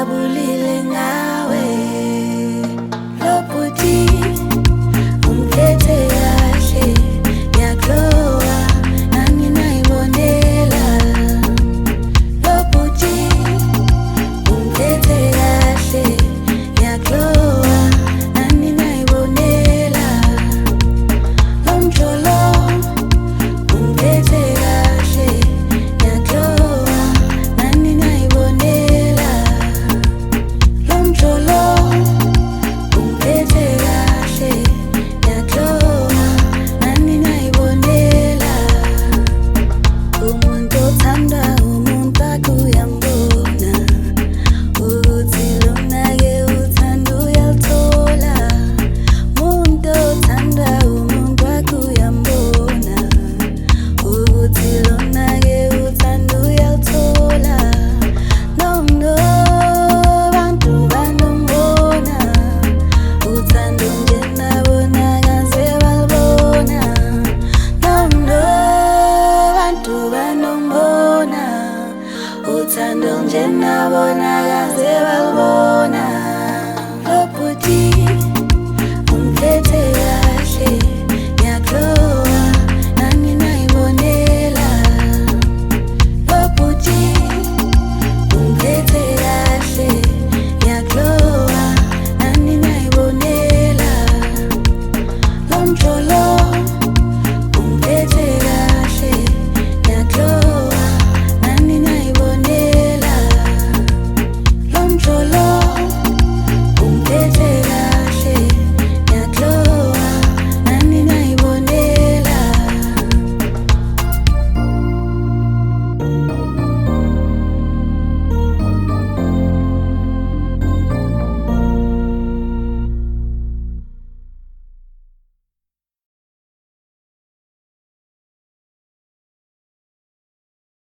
ngijabulile ngawe lobuthi ungiphethe kahle ngiyaklowa nami nayibonela lobuthi ungiphethe kahle ngiyaklowa nami nayibonela lomjolo ungiphethe kahle ngiyaklowa nami nayibonela lomjolo ungiphethe kahle ngiyaklowa nami nayibonela umuntu othanda umuntu akuyambona ukuthi lona-ke uthanda uyaluthola umuntu othanda umuntu akuyambona ukuthi lona-ke uthanda uyaluthola no bantu banombona uthando nje nabona kaze balibona no bantu banombona uthando nje nabona